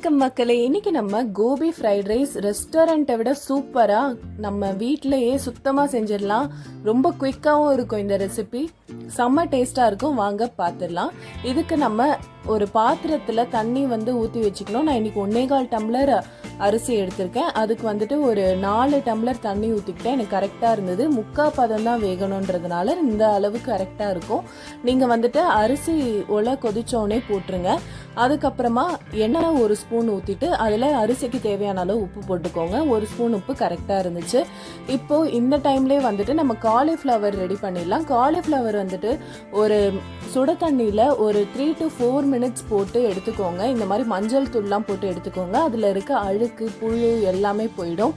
வணக்கம் மக்களே. இன்னைக்கு நம்ம கோபி ஃப்ரைட் ரைஸ் ரெஸ்டாரண்ட்டை விட சூப்பரா நம்ம வீட்டிலேயே சுத்தமா செஞ்சிடலாம். ரொம்ப குயிக்காகவும் இருக்கும் இந்த ரெசிபி, செம்ம டேஸ்டா இருக்கும். வாங்க பார்த்துடலாம். இதுக்கு நம்ம ஒரு பாத்திரத்துல தண்ணி ஊற்றி வச்சுக்கணும். நான் இன்னைக்கு 1.25 டம்ளர் அரிசி எடுத்திருக்கேன். அதுக்கு ஒரு 4 டம்ளர் தண்ணி ஊற்றிக்கிட்டேன். எனக்கு கரெக்டாக இருந்தது. 3/4 பதம் தான் வேகணுன்றதுனால இந்த அளவுக்கு கரெக்டாக இருக்கும். நீங்கள் அரிசி ஒலை கொதிச்சோடனே போட்டுருங்க. அதுக்கப்புறமா எண்ணெய் 1 ஸ்பூன் ஊற்றிட்டு அதில் அரிசிக்கு தேவையான அளவு உப்பு போட்டுக்கோங்க. 1 ஸ்பூன் உப்பு கரெக்டாக இருந்துச்சு. இப்போது இந்த டைம்லேயே நம்ம காலிஃப்ளவர் ரெடி பண்ணிடலாம். காலிஃப்ளவர் ஒரு சுட தண்ணியில் ஒரு 3 to 4 மினிட்ஸ் போட்டு எடுத்துக்கோங்க. இந்த மாதிரி மஞ்சள் தூள்லாம் போட்டு எடுத்துக்கோங்க. அதில் இருக்க அழுக்கு புழு எல்லாமே போயிடும்.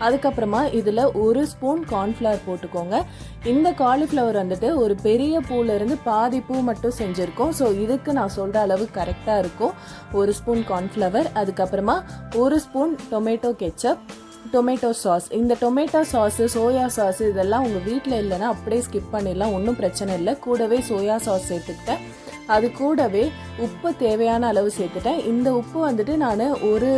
அதுக்கப்புறமா இதில் 1 ஸ்பூன் கார்ன்ஃப்ளவர் போட்டுக்கோங்க. இந்த காலிஃப்ளவர் ஒரு பெரிய பூலேருந்து பாதி பூ மட்டும் செஞ்சுருக்கோம். ஸோ இதுக்கு நான் சொல்கிற அளவு கரெக்டாக இருக்கும். 1 ஸ்பூன் கார்ன்ஃப்ளவர், அதுக்கப்புறமா 1 spoon tomato ketchup, tomato sauce. இந்த டொமேட்டோ சாஸு, சோயா சாஸ் இதெல்லாம் உங்கள் வீட்டில் இல்லைன்னா அப்படியே ஸ்கிப் பண்ணிடலாம், ஒன்றும் பிரச்சனை இல்லை. கூடவே சோயா சாஸ் சேர்த்துக்கிட்டேன். அது கூடவே உப்பு தேவையான அளவு சேர்த்துட்டேன். இந்த உப்பு நான் 1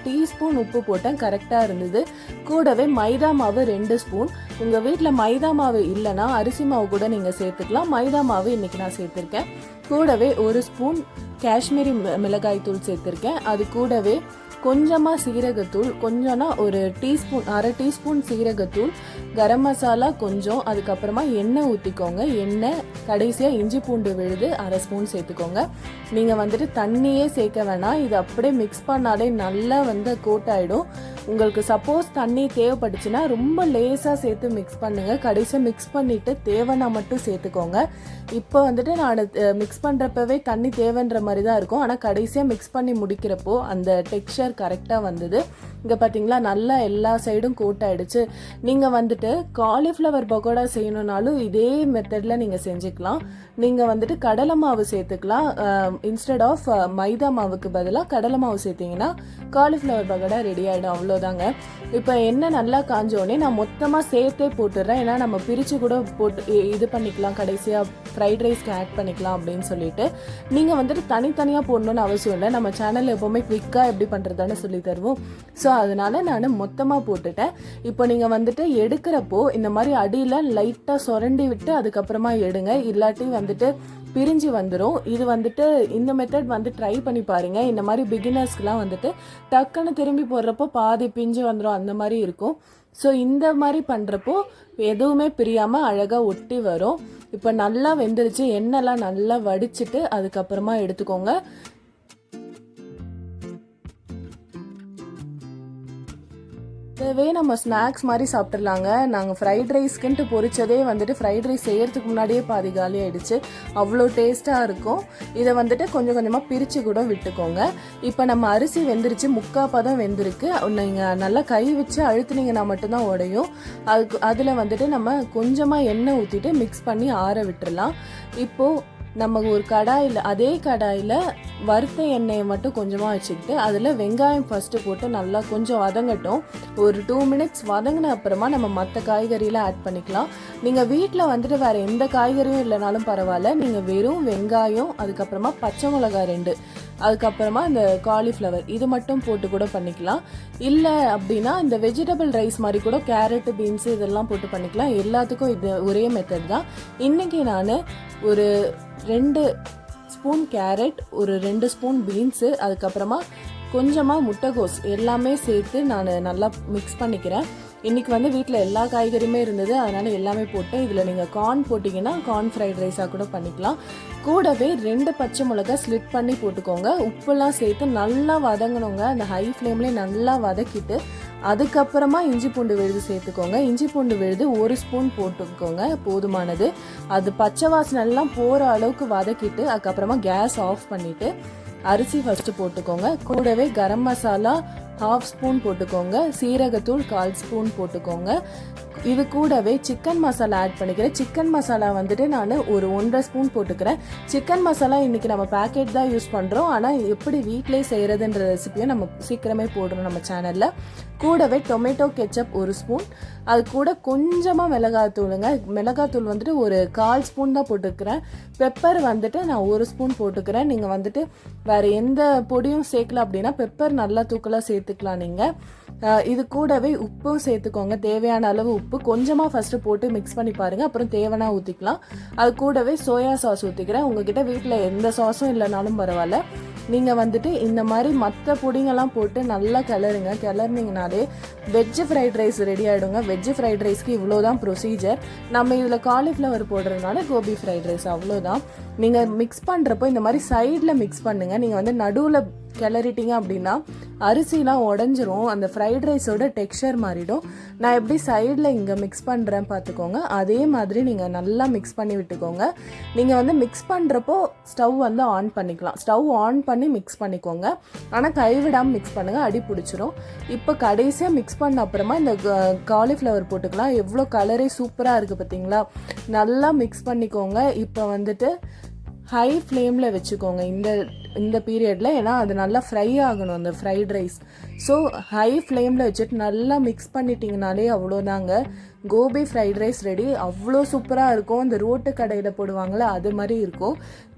டீஸ்பூன் உப்பு போட்டேன், கரெக்டாக இருந்தது. கூடவே மைதா மாவு 2 ஸ்பூன். உங்கள் வீட்டில் மைதா மாவு இல்லைன்னா அரிசி மாவு கூட நீங்கள் சேர்த்துக்கலாம். மைதா மாவு இன்றைக்கி நான் சேர்த்துருக்கேன். கூடவே 1 ஸ்பூன் காஷ்மீரி மிளகாய் தூள் சேர்த்துருக்கேன். அது கூடவே கொஞ்சமாக சீரகத்தூள், கொஞ்சம்னா ஒரு டீஸ்பூன், 1/2 டீஸ்பூன் சீரகத்தூள், கரம் மசாலா கொஞ்சம், அதுக்கப்புறமா எண்ணெய் ஊற்றிக்கோங்க. எண்ணெய், கடைசியாக இஞ்சி பூண்டு விழுது 1/2 ஸ்பூன் சேர்த்துக்கோங்க. நீங்கள் தண்ணியே சேர்க்க வேணாம். இது அப்படியே மிக்ஸ் பண்ணாலே நல்லா கோட் ஆகிடும். உங்களுக்கு சப்போஸ் தண்ணி தேவைப்பட்டுச்சுன்னா ரொம்ப லேசாக சேர்த்து மிக்ஸ் பண்ணுங்கள். கடைசியாக மிக்ஸ் பண்ணிவிட்டு தேவைன்னா மட்டும் சேர்த்துக்கோங்க. இப்போ நான் மிக்ஸ் பண்ணுறப்பவே தண்ணி தேவைன்ற மாதிரி தான் இருக்கும். ஆனால் கடைசியாக மிக்ஸ் பண்ணி முடிக்கிறப்போ அந்த டெக்ஸ்சர் கரெக்டாக வந்தது. இங்கே பார்த்தீங்களா, நல்லா எல்லா சைடும் கோட் ஆகிடுச்சு. நீங்கள் காலிஃப்ளவர் பக்கோடா செய்யணுன்னாலும் இதே மெத்தடில் நீங்கள் செஞ்சுக்கலாம். நீங்கள் கடலை மாவு சேர்த்துக்கலாம். இன்ஸ்டெட் ஆஃப் மைதா மாவுக்கு பதிலாக கடலை மாவு சேர்த்திங்கன்னா காலிஃப்ளவர் பக்கோடா ரெடி ஆகிடும். அவ்வளோதாங்க. இப்போ எண்ணெய் நல்லா காஞ்சோடனே நான் மொத்தமாக சேர்த்தே போட்டுடுறேன். ஏன்னா நம்ம பிரித்து கூட போட்டு இது பண்ணிக்கலாம், கடைசியாக ஃப்ரைட் ரைஸ்க்கு ஆட் பண்ணிக்கலாம் அப்படின்னு சொல்லிட்டு. நீங்கள் தனித்தனியாக போடணுன்னு அவசியம் இல்லை. நம்ம சேனலில் எப்போவுமே குவிக்காக எப்படி பண்ணுறதானே சொல்லி தருவோம். ஸோ அதனால நான் மொத்தமாக போட்டுட்டேன். இப்போ நீங்கள் எடுக்கிறப்போ இந்த மாதிரி அடியில் லைட்டாக சுரண்டி விட்டு அதுக்கப்புறமா எடுங்க. இல்லாட்டி பிரிஞ்சு வந்துடும். இது இந்த மெத்தட் ட்ரை பண்ணி பாருங்க. இந்த மாதிரி பிகினர்ஸ்க்குலாம் டக்குன்னு திரும்பி போடுறப்போ பாதி பிஞ்சு வந்துடும், அந்த மாதிரி இருக்கும். ஸோ இந்த மாதிரி பண்ணுறப்போ எதுவுமே பிரியாமல் அழகாக ஒட்டி வரும். இப்போ நல்லா வெந்துருச்சு. எண்ணெய்லாம் நல்லா வடிச்சிட்டு அதுக்கப்புறமா எடுத்துக்கோங்க. இதவே நம்ம ஸ்நாக்ஸ் மாதிரி சாப்பிட்றலாங்க. நாங்கள் ஃப்ரைட் ரைஸ்க்குன்ட்டு பொரிச்சதே ஃப்ரைட் ரைஸ் செய்யறதுக்கு முன்னாடியே பாதி காலி ஆகிடுச்சு. அவ்வளோ டேஸ்ட்டாக இருக்கும். இதை கொஞ்சம் கொஞ்சமாக பிரித்து கூட விட்டுக்கோங்க. இப்போ நம்ம அரிசி வெந்துருச்சு, 3/4 பதம் வெந்திருக்கு. நீங்கள் நல்லா கை வச்சு அழுத்துனீங்கன்னா மட்டும்தான் உடையும். அதில் நம்ம கொஞ்சமாக எண்ணெய் ஊற்றிட்டு மிக்ஸ் பண்ணி ஆற விட்டுறலாம். இப்போது நம்ம ஒரு கடாயில், அதே கடாயில் வறுத்த எண்ணெயை மட்டும் கொஞ்சமாக வச்சுக்கிட்டு அதில் வெங்காயம் ஃபஸ்ட்டு போட்டு நல்லா கொஞ்சம் வதங்கட்டும். ஒரு 2 மினிட்ஸ் வதங்கின அப்புறமா நம்ம மற்ற காய்கறியெலாம் ஆட் பண்ணிக்கலாம். நீங்கள் வீட்டில் வேறு எந்த காய்கறியும் இல்லைனாலும் பரவாயில்ல. நீங்கள் வெறும் வெங்காயம், அதுக்கப்புறமா பச்சை மிளகாய் 2, அதுக்கப்புறமா இந்த காலிஃப்ளவர் இது மட்டும் போட்டு கூட பண்ணிக்கலாம். இல்லை அப்படின்னா இந்த வெஜிடபிள் ரைஸ் மாதிரி கூட கேரட்டு, பீன்ஸு இதெல்லாம் போட்டு பண்ணிக்கலாம். எல்லாத்துக்கும் இது ஒரே மெத்தட் தான். இன்றைக்கி நான் ஒரு 2 ஸ்பூன் கேரட், ஒரு 2 ஸ்பூன் பீன்ஸு, அதுக்கப்புறமா கொஞ்சமாக முட்டைகோஸ் எல்லாமே சேர்த்து நான் நல்லா மிக்ஸ் பண்ணிக்கிறேன். இன்றைக்கி வீட்டில் எல்லா காய்கறியுமே இருந்தது, அதனால் எல்லாமே போட்டேன். இதில் நீங்கள் கார்ன் போட்டிங்கன்னா கார்ன் ஃப்ரைட் ரைஸாக கூட பண்ணிக்கலாம். கூடவே 2 பச்சை மிளகாய் ஸ்லிட் பண்ணி போட்டுக்கோங்க. உப்புலாம் சேர்த்து நல்லா வதங்கணுங்க. அந்த ஹை ஃப்ளேம்லேயே நல்லா வதக்கிட்டு அதுக்கப்புறமா இஞ்சி பூண்டு விழுது சேர்த்துக்கோங்க. இஞ்சி பூண்டு விழுது 1 ஸ்பூன் போட்டுக்கோங்க, போதுமானது. அது பச்சை வாசனை எல்லாம் போகிற அளவுக்கு வதக்கிட்டு அதுக்கப்புறமா கேஸ் ஆஃப் பண்ணிவிட்டு அரிசி ஃபஸ்ட்டு போட்டுக்கோங்க. கூடவே கரம் மசாலா 1/2 ஸ்பூன் போட்டுக்கோங்க. சீரகத்தூள் 1/4 ஸ்பூன் போட்டுக்கோங்க. இது கூடவே சிக்கன் மசாலா ஆட் பண்ணிக்கிறேன். சிக்கன் மசாலா வந்துட்டு நான் ஒரு 1.5 ஸ்பூன் போட்டுக்கிறேன். சிக்கன் மசாலா இன்றைக்கி நம்ம பேக்கெட் தான் யூஸ் பண்ணுறோம். ஆனால் எப்படி வீட்டிலே செய்கிறதுன்ற ரெசிபியை நம்ம சீக்கிரமே போடுறோம் நம்ம சேனலில். கூடவே டொமேட்டோ கெச்சப் 1 ஸ்பூன், அது கூட கொஞ்சமாக மிளகாத்தூளுங்க. மிளகாத்தூள் வந்துட்டு ஒரு 1/4 ஸ்பூன் தான் போட்டுக்கிறேன். பெப்பர் வந்துட்டு நான் 1 ஸ்பூன் போட்டுக்கிறேன். நீங்கள் வந்துட்டு வேறு எந்த பொடியும் சேர்க்கல அப்படின்னா பெப்பர் நல்லா தூக்கலாக சேர்த்துக்கலாம் நீங்கள். இது கூடவே உப்பும் சேர்த்துக்கோங்க. தேவையான அளவு உப்பு கொஞ்சமாக ஃபஸ்ட்டு போட்டு மிக்ஸ் பண்ணி பாருங்கள், அப்புறம் தேவைன்னா ஊற்றிக்கலாம். அது கூடவே சோயா சாஸ் ஊற்றிக்கிறேன். உங்ககிட்ட வீட்டில் எந்த சாஸும் இல்லைனாலும் பரவாயில்ல, நீங்கள் வந்துட்டு இந்த மாதிரி மற்ற பொடிங்கெல்லாம் போட்டு நல்லா கிளறினீங்கனாலே வெஜ்ஜு ஃப்ரைட் ரைஸ் ரெடி ஆகிடுங்க. வெஜ்ஜு ஃப்ரைட் ரைஸ்க்கு இவ்வளோதான் ப்ரொசீஜர். நம்ம இதில் காலிஃப்ளவர் போடுறதுனால கோபி ஃப்ரைட் ரைஸ் அவ்வளோதான். நீங்கள் மிக்ஸ் பண்ணுறப்போ இந்த மாதிரி சைடில் மிக்ஸ் பண்ணுங்கள். நீங்கள் வந்து நடுவில் கிளறிட்டீங்க அப்படின்னா அரிசிலாம் உடஞ்சிரும், அந்த ஃப்ரைட் ரைஸோட டெக்ஸ்சர் மாறிடும். நான் எப்படி சைடில் இங்கே மிக்ஸ் பண்ணுறேன் பார்த்துக்கோங்க. அதே மாதிரி நீங்கள் நல்லா மிக்ஸ் பண்ணி விட்டுக்கோங்க. நீங்கள் வந்து மிக்ஸ் பண்ணுறப்போ ஸ்டவ் வந்து ஆன் பண்ணிக்கலாம். ஸ்டவ் ஆன் பண்ணி மிக்ஸ் பண்ணிக்கோங்க. ஆனால் கைவிடாமல் மிக்ஸ் பண்ணுங்கள், அடி பிடிச்சிரும். இப்போ கடைசியாக மிக்ஸ் பண்ண அப்புறமா இந்த காலிஃப்ளவர் போட்டுக்கலாம். எவ்வளோ கலரே சூப்பராக இருக்குது பார்த்தீங்களா? நல்லா மிக்ஸ் பண்ணிக்கோங்க. இப்போ வந்துட்டு ஹை ஃப்ளேமில் வச்சுக்கோங்க இந்த பீரியடில். ஏன்னா அது நல்லா ஃப்ரை ஆகணும் அந்த ஃப்ரைட் ரைஸ். ஸோ ஹை ஃப்ளேமில் வச்சுட்டு நல்லா மிக்ஸ் பண்ணிட்டீங்கனாலே அவ்வளோதாங்க, கோபி ஃப்ரைட் ரைஸ் ரெடி. அவ்வளோ சூப்பராக இருக்கும். இந்த ரோட்டு கடையில் போடுவாங்களே அது மாதிரி இருக்கும்.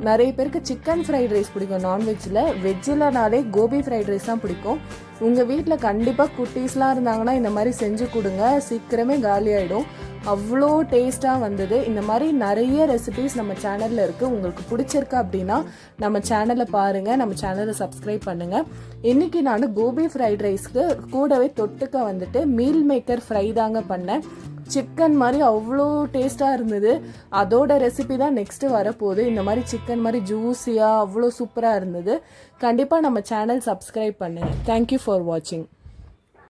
நிறைய பேருக்கு சிக்கன் ஃப்ரைட் ரைஸ் பிடிக்கும் நான்வெஜ்ஜில். வெஜ்ஜில்னாலே கோபி ஃப்ரைட் ரைஸ் தான் பிடிக்கும். உங்கள் வீட்டில் கண்டிப்பாக குட்டீஸ்லாம் இருந்தாங்கன்னா இந்த மாதிரி செஞ்சு கொடுங்க, சீக்கிரமே காலி ஆகிடும். அவ்வளோ டேஸ்ட்டாக வந்தது. இந்த மாதிரி நிறைய ரெசிபிஸ் நம்ம சேனலில் இருக்குது. உங்களுக்கு பிடிச்சிருக்கா அப்படின்னா நம்ம சேனலை பாருங்கள், நம்ம சேனலை சப்ஸ்கிரைப் பண்ணுங்கள். இன்றைக்கி நான் கோபி ஃப்ரைட் ரைஸ்க்கு கூடவே தொட்டுக்க வந்துட்டு மீல் மேக்கர் ஃப்ரை தாங்க பண்ணேன். சிக்கன் மாதிரி அவ்வளோ டேஸ்ட்டாக இருந்தது. அதோட ரெசிபி தான் நெக்ஸ்ட்டு வரப்போகுது. இந்த மாதிரி சிக்கன் மாதிரி ஜூஸியாக அவ்வளோ சூப்பராக இருந்தது. கண்டிப்பாக நம்ம சேனல் சப்ஸ்கிரைப் பண்ணுங்கள். தேங்க்யூ ஃபார் வாட்சிங்.